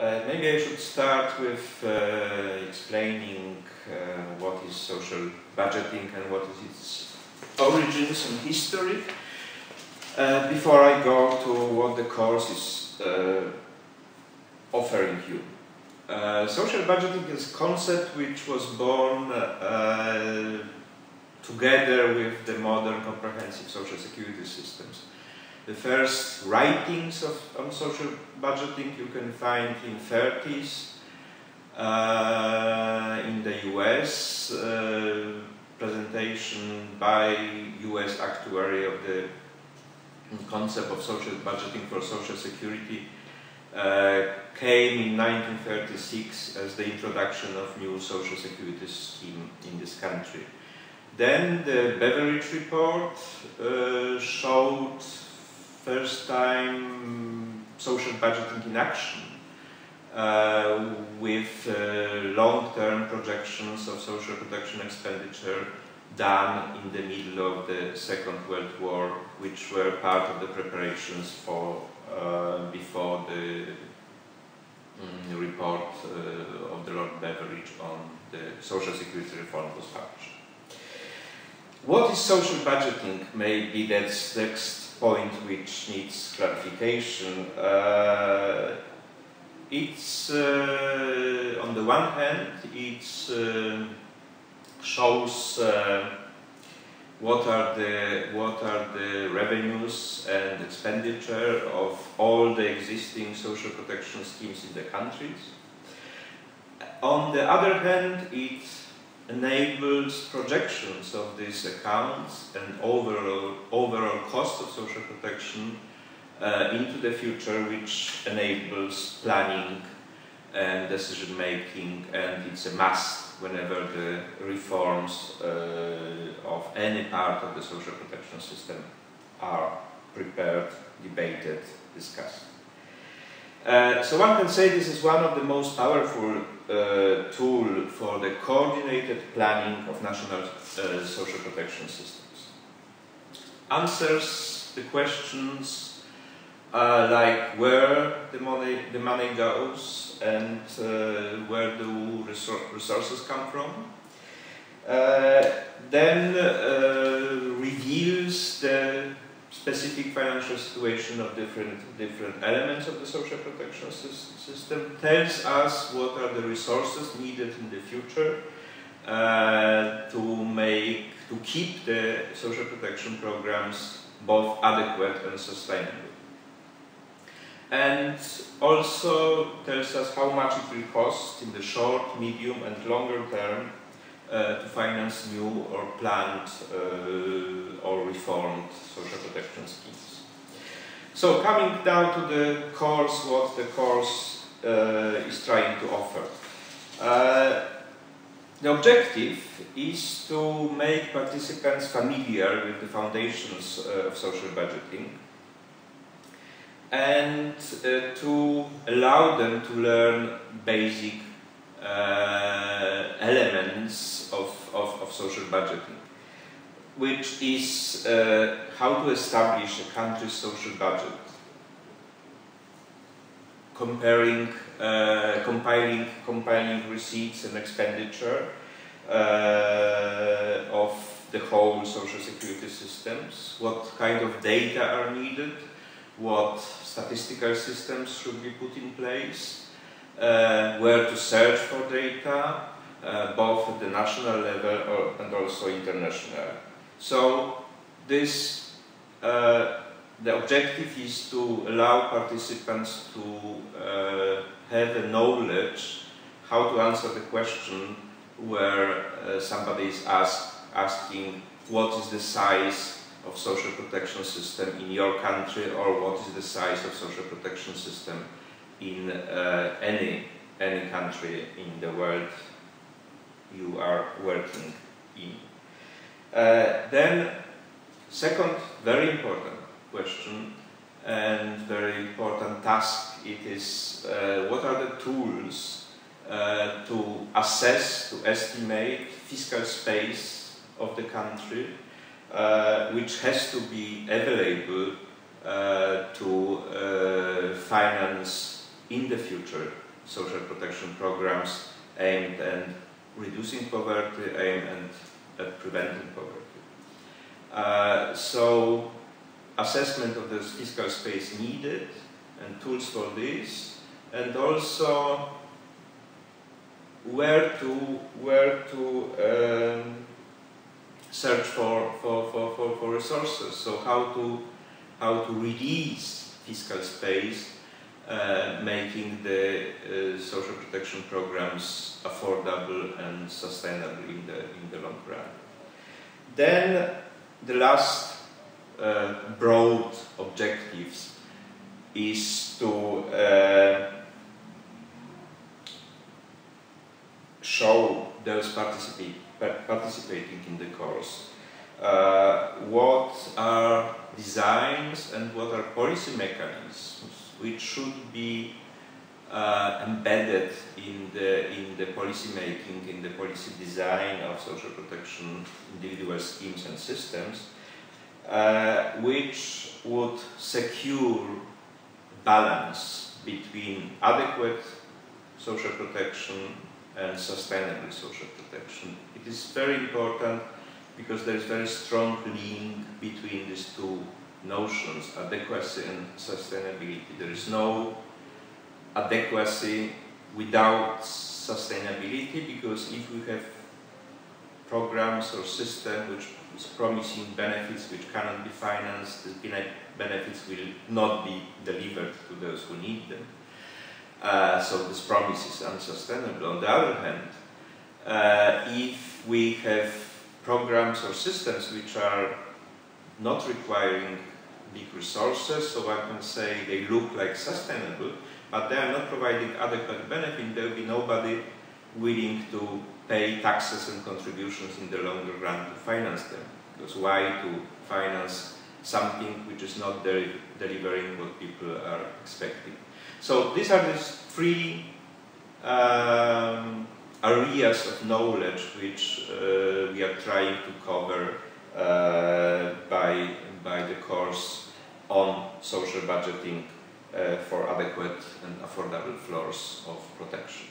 Maybe I should start with explaining what is social budgeting and what is its origins and history, before I go to what the course is offering you. Social budgeting is a concept which was born together with the modern comprehensive social security systems. The first writings on social budgeting you can find in 30s in the US, presentation by US actuary of the concept of social budgeting for social security came in 1936 as the introduction of new social security scheme in this country. Then the Beveridge report showed first time social budgeting in action with long-term projections of social protection expenditure done in the middle of the Second World War, which were part of the preparations for before the report of the Lord Beveridge on the social security reform was published. What is social budgeting? Maybe that's the next point which needs clarification. It's on the one hand, it shows what are the revenues and expenditure of all the existing social protection schemes in the countries. On the other hand, it enables projections of these accounts and overall cost of social protection into the future, which enables planning and decision making, and it's a must whenever the reforms of any part of the social protection system are prepared, debated, discussed. So one can say this is one of the most powerful tools for the coordinated planning of national social protection systems. Answers the questions like where the money goes and where do resources come from. Then reveals the specific financial situation of different elements of the social protection system, tells us what are the resources needed in the future to keep the social protection programs both adequate and sustainable. And also tells us how much it will cost in the short, medium and longer term to finance new or planned or reformed social protection schemes. So coming down to the course, what the course is trying to offer. The objective is to make participants familiar with the foundations of social budgeting and to allow them to learn basic elements of social budgeting, which is how to establish a country's social budget, compiling receipts and expenditure of the whole social security systems, what kind of data are needed, what statistical systems should be put in place, where to search for data, both at the national level and also international. So this, the objective is to allow participants to have a knowledge how to answer the question where somebody is asking what is the size of social protection system in your country, or what is the size of social protection system in any country in the world you are working in. Then, second very important question and very important task, it is what are the tools to assess, to estimate fiscal space of the country, which has to be available to finance in the future social protection programs aimed at reducing poverty, aimed at preventing poverty. So assessment of the fiscal space needed and tools for this, and also where to search for resources. So how to release fiscal space, making the social protection programs affordable and sustainable in the long run. Then the last broad objectives is to show those participating in the course what are designs and what are policy mechanisms which should be embedded in the policy making, in the policy design of social protection individual schemes and systems, which would secure balance between adequate social protection and sustainable social protection. It is very important because there is very strong link between these two notions, adequacy and sustainability. There is no adequacy without sustainability, because if we have programs or system which is promising benefits which cannot be financed, these benefits will not be delivered to those who need them. So this promise is unsustainable. On the other hand, if we have programs or systems which are not requiring big resources, so I can say they look like sustainable, but they are not providing adequate benefit, there will be nobody willing to pay taxes and contributions in the longer run to finance them. Because why to finance something which is not delivering what people are expecting? So these are the three areas of knowledge which we are trying to cover by the course on social budgeting for adequate and affordable floors of protection.